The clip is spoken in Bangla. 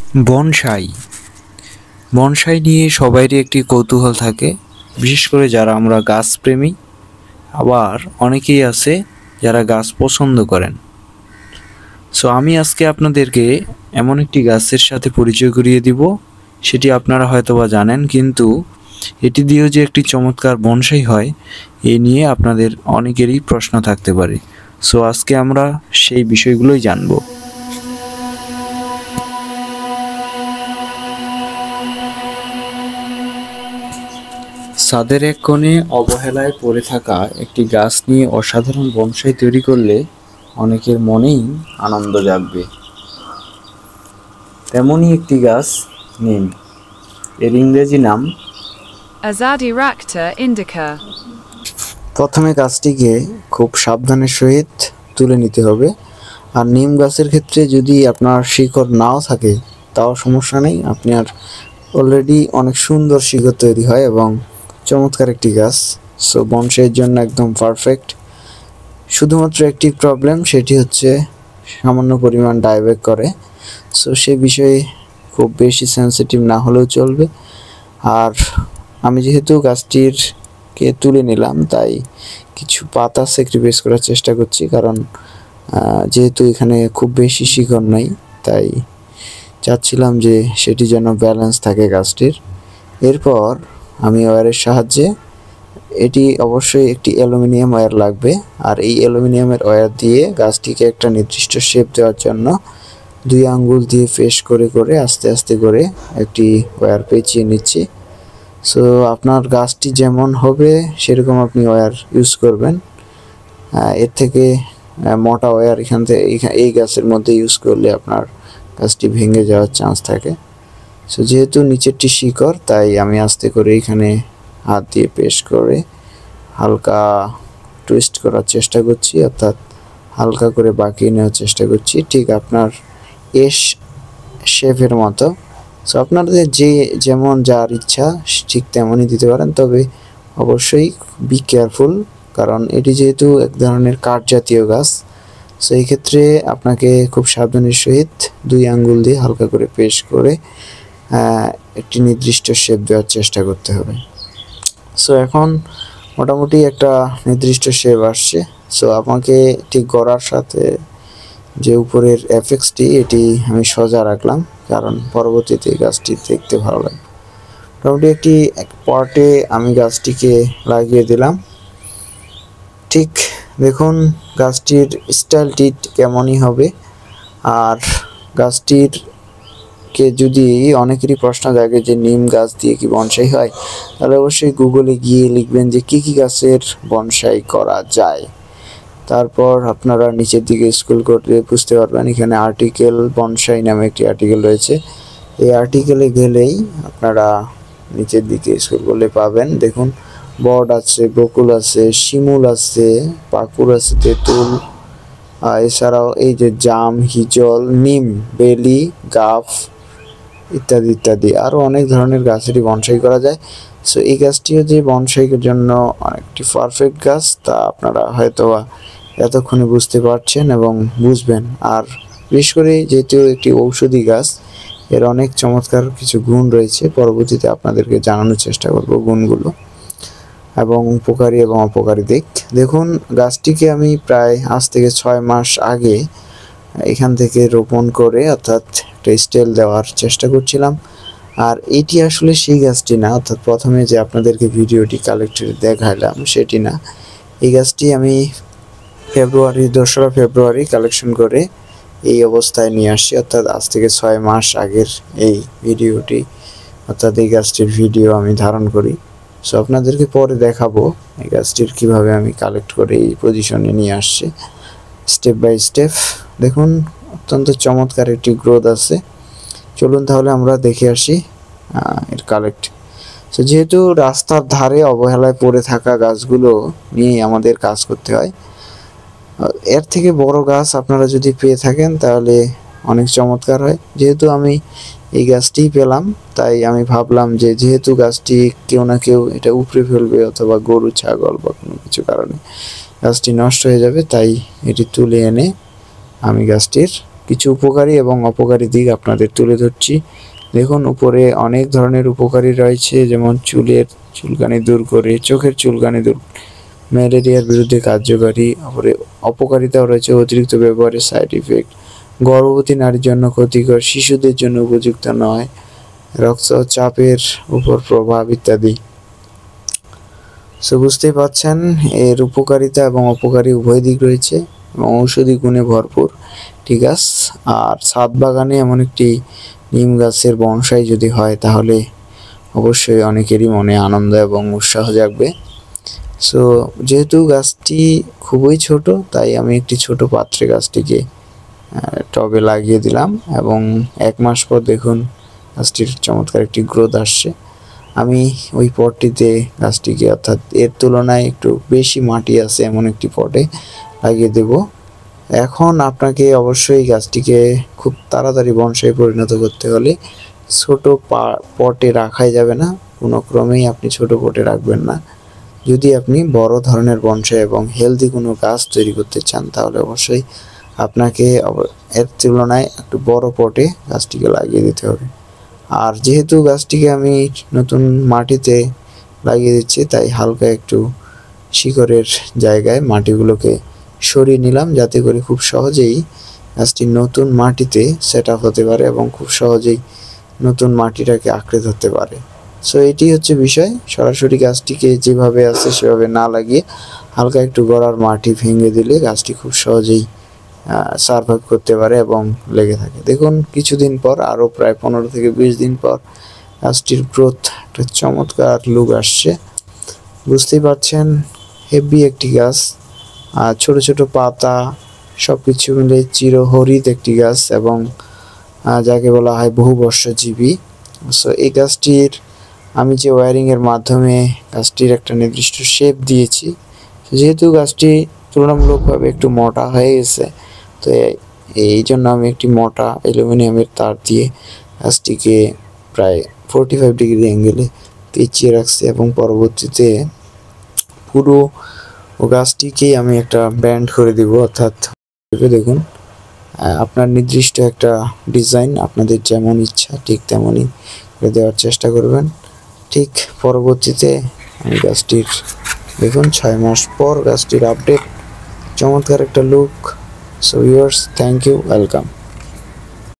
বনসাই বনসাই নিয়ে সবারই একটি কৌতূহল থাকে, বিশেষ করে যারা আমরা গাছপ্রেমী। আবার অনেকেই আছে যারা গাছ পছন্দ করেন। সো আমি আজকে আপনাদেরকে এমন একটি গাছের সাথে পরিচয় করিয়ে দিব, সেটি আপনারা হয়তোবা জানেন, কিন্তু এটি দিয়েও যে একটি চমৎকার বনসাই হয় এ নিয়ে আপনাদের অনেকেরই প্রশ্ন থাকতে পারে। সো আজকে আমরা সেই বিষয়গুলোই জানব। ছাদের এক কোণে অবহেলায় পড়ে থাকা একটি গাছ নিয়ে অসাধারণ বনসাই তৈরি করলে অনেকের মনেই আনন্দ জাগবে। তেমনই একটি গাছ নিম। এর ইংরেজি নাম Azadirachta indica। প্রথমে গাছটিকে খুব সাবধানের সহিত তুলে নিতে হবে। আর নিম গাছের ক্ষেত্রে যদি আপনার শিকড় নাও থাকে তাও সমস্যা নেই, আপনার অলরেডি অনেক সুন্দর শিকড় তৈরি হয় এবং চমৎকার একটি গাছ। সো বনসাইয়ের জন্য একদম পারফেক্ট। শুধুমাত্র একটি প্রবলেম, সেটি হচ্ছে সামান্য পরিমাণ ডাইব্যাক করে। সো সে বিষয়ে খুব বেশি সেন্সিটিভ না হলেও চলবে। আর আমি যেহেতু গাছটিকে তুলে নিলাম তাই কিছু পাতা স্যাক্রিফাইস করার চেষ্টা করছি, কারণ যেহেতু এখানে খুব বেশি শিকড় নাই তাই চাচ্ছিলাম যে সেটি যেন ব্যালেন্স থাকে গাছটির। এরপর আমি ওয়্যারের সাহায্যে, এটি অবশ্যই একটি অ্যালুমিনিয়াম ওয়্যার লাগবে, আর এই অ্যালুমিনিয়ামের ওয়্যার দিয়ে গাছটিকে একটা নির্দিষ্ট শেপ দেওয়ার জন্য 2 আঙ্গুল দিয়ে ফেস করে করে আস্তে আস্তে করে একটি ওয়্যার পেঁচিয়ে নিচ্ছি। সো আপনার গাছটি যেমন হবে সেরকম আপনি ওয়্যার ইউজ করবেন। এর থেকে মোটা ওয়্যার এখান থেকে এই গাছের মধ্যে ইউজ করলে আপনার গাছটি ভেঙে যাওয়ার চান্স থাকে। সো যেহেতু নিচেরটি শিকড় তাই আমি আস্তে করে এখানে হাত দিয়ে পেশ করে হালকা টুইস্ট করার চেষ্টা করছি, অর্থাৎ হালকা করে বাঁকিয়ে নেওয়ার চেষ্টা করছি, ঠিক আপনার এস শেপের মতো। সো আপনাদের যেমন যার ইচ্ছা ঠিক তেমনই দিতে পারেন, তবে অবশ্যই বি কেয়ারফুল, কারণ এটি যেহেতু এক ধরনের কাঠ জাতীয় গাছ। সো এই ক্ষেত্রে আপনাকে খুব সাবধানের সহিত 2 আঙ্গুল দিয়ে হালকা করে পেশ করে একটি নির্দিষ্ট শেপ দেওয়ার চেষ্টা করতে হবে। সো এখন মোটামুটি একটা নির্দিষ্ট শেপ আসছে। সো আমাকে ঠিক গড়ার সাথে যে উপরের অ্যাপেক্সটি এটি আমি সোজা রাখলাম, কারণ পরবর্তীতে গাছটি দেখতে ভালো লাগে। মোটামুটি একটি পটে আমি গাছটিকে লাগিয়ে দিলাম। ঠিক দেখুন গাছটির স্টাইলটি কেমনই হবে। আর গাছটির কে যদি অনেকেরই প্রশ্ন জাগে যে নিম গাছ দিয়ে কি বনসাই হয়, তাহলে অবশ্যই গুগলে গিয়ে লিখবেন যে কী কী গাছের বনসাই করা যায়। তারপর আপনারা নিচের দিকে স্ক্রল করলে বুঝতে পারবেন এখানে আর্টিকেল বনসাই নামে একটি আর্টিকেল রয়েছে। এই আর্টিকেলে গেলেই আপনারা নিচের দিকে স্ক্রল করলে পাবেন। দেখুন বট আছে, বকুল আছে, শিমুল আছে, পাকুর আছে, তেঁতুল, এছাড়াও এই যে জাম, হিজল, নিম, বেলি, গাফ ইত্যাদি ইত্যাদি আরও অনেক ধরনের গাছেরই বনসাই করা যায়। সো এই গাছটিও যে বনসাইয়ের জন্য অনেকটি পারফেক্ট গাছ তা আপনারা হয়তো এতক্ষণে বুঝতে পারছেন এবং বুঝবেন। আর বিশেষ করে যেহেতু একটি ঔষধি গাছ, এর অনেক চমৎকার কিছু গুণ রয়েছে, পরবর্তীতে আপনাদেরকে জানানোর চেষ্টা করব গুণগুলো এবং উপকারী এবং অপকারী দিক। দেখুন গাছটিকে আমি প্রায় আজ থেকে 6 মাস আগে এখান থেকে রোপণ করে অর্থাৎ একটা স্টেল দেওয়ার চেষ্টা করছিলাম। আর এটি আসলে সেই গাছটি না, অর্থাৎ প্রথমে যে আপনাদেরকে ভিডিওটি কালেক্টরে দেখালাম সেটি না। এই গাছটি আমি 2রা ফেব্রুয়ারি কালেকশন করে এই অবস্থায় নিয়ে আসছি, অর্থাৎ আজ থেকে 6 মাস আগের এই ভিডিওটি, অর্থাৎ এই গাছটির ভিডিও আমি ধারণ করি। সো আপনাদেরকে পরে দেখাবো এই গাছটির কীভাবে আমি কালেক্ট করে এই পজিশনে নিয়ে আসছি স্টেপ বাই স্টেপ। দেখুন অত্যন্ত চমৎকার একটি গ্রোথ আছে। চলুন তাহলে আমরা দেখে আসি এর কালেক্ট। সো যেহেতু রাস্তার ধারে অবহেলায় পড়ে থাকা গাছগুলো নিয়ে আমাদের কাজ করতে হয়, এর থেকে বড় গাছ আপনারা যদি পেয়ে থাকেন তাহলে অনেক চমৎকার হয়। যেহেতু আমি এই গাছটি পেলাম তাই আমি ভাবলাম যে যেহেতু গাছটি কেউ না কেউ এটা উপড়ে ফেলবে, অথবা গরু, ছাগল বা কোনো কিছু কারণে গাছটি নষ্ট হয়ে যাবে, তাই এটি তুলে এনে আমি গাছটির কিছু উপকারী এবং অপকারী দিক আপনাদের তুলে ধরছি। দেখুন, উপরে অনেক ধরনের উপকারী রয়েছে, যেমন চুলের চুলকানি দূর করে, চোখের চুলকানি দূর, ম্যালেরিয়ার বিরুদ্ধে কার্যকারী। অপকারিতাও রয়েছে, অতিরিক্ত ব্যবহারের সাইড ইফেক্ট, গর্ভবতী নারীর জন্য ক্ষতিকর, শিশুদের জন্য উপযুক্ত নয়, রক্তচাপের উপর প্রভাব ইত্যাদি। সো বুঝতেই পাচ্ছেন এর উপকারিতা এবং অপকারী উভয় দিক রয়েছে এবং ঔষধি গুণে ভরপুর। ঠিক আছে, আর ছাদ বাগানে এমন একটি নিম গাছের বনসাই যদি হয় তাহলে অবশ্যই অনেকেরই মনে আনন্দ এবং উৎসাহ জাগবে। সো যেহেতু গাছটি খুবই ছোট, তাই আমি একটি ছোট পাত্রে গাছটিকে টবে লাগিয়ে দিলাম এবং 1 মাস পর দেখুন গাছটির চমৎকার একটি গ্রোথ আসছে। আমি ওই পটটিতে গাছটিকে, অর্থাৎ এর তুলনায় একটু বেশি মাটি আছে এমন একটি পটে লাগিয়ে দেব। এখন আপনাকে অবশ্যই গাছটিকে খুব তাড়াতাড়ি বনসাই পরিণত করতে হলে ছোট পটে রাখাই যাবে না, কোনো ক্রমেই আপনি ছোট পটে রাখবেন না। যদি আপনি বড় ধরনের বনসাই এবং হেলদি কোনো গাছ তৈরি করতে চান তাহলে অবশ্যই আপনাকে এর তুলনায় একটু বড় পটে গাছটিকে লাগিয়ে দিতে হবে। আর যেহেতু গাছটিকে আমি নতুন মাটিতে লাগিয়ে দিচ্ছি, তাই হালকা একটু শিকড়ের জায়গায় মাটিগুলোকে সরিয়ে নিলাম, যাতে করে খুব সহজেই গাছটি নতুন মাটিতে সেট আপ হতে পারে এবং খুব সহজেই নতুন মাটিটাকে আঁকড়ে ধরতে পারে। সো এটি হচ্ছে বিষয়। সরাসরি গাছটিকে যেভাবে আছে সেভাবে না লাগিয়ে হালকা একটু গোড়ার মাটি ভেঙে দিলে গাছটি খুব সহজেই সার্ভাইভ করতে পারে এবং লেগে থাকে। দেখুন, কিছুদিন পর, আরও প্রায় 15 থেকে 20 দিন পর গাছটির গ্রোথ একটা চমৎকার লুক আসছে। বুঝতেই পারছেন হেভি একটি গাছ, আর ছোট ছোট পাতা সব কিছু মিলে চিরহরিত একটি গাছ এবং যাকে বলা হয় বহুবর্ষজীবী। সো এই গাছটির আমি যে ওয়্যারিংয়ের মাধ্যমে গাছটির একটা নির্দিষ্ট শেপ দিয়েছি, যেহেতু গাছটি তুলনামূলকভাবে একটু মোটা হয়ে গেছে, তো এই জন্য আমি একটি মোটা অ্যালুমিনিয়ামের তার দিয়ে গাছটিকে প্রায় 45 ডিগ্রি অ্যাঙ্গেলে পেঁচিয়ে রাখছি এবং পরবর্তীতে পুরো গাছটিকেই আমি একটা ব্যান্ড করে দিব। অর্থাৎ দেখুন, আপনার নির্দিষ্ট একটা ডিজাইন আপনাদের যেমন ইচ্ছা ঠিক তেমনই দেওয়ার চেষ্টা করবেন। ঠিক পরবর্তীতে আমি গাছটির দেখুন 6 মাস পর গাছটির আপডেট, চমৎকার একটা look. So viewers, thank you, welcome.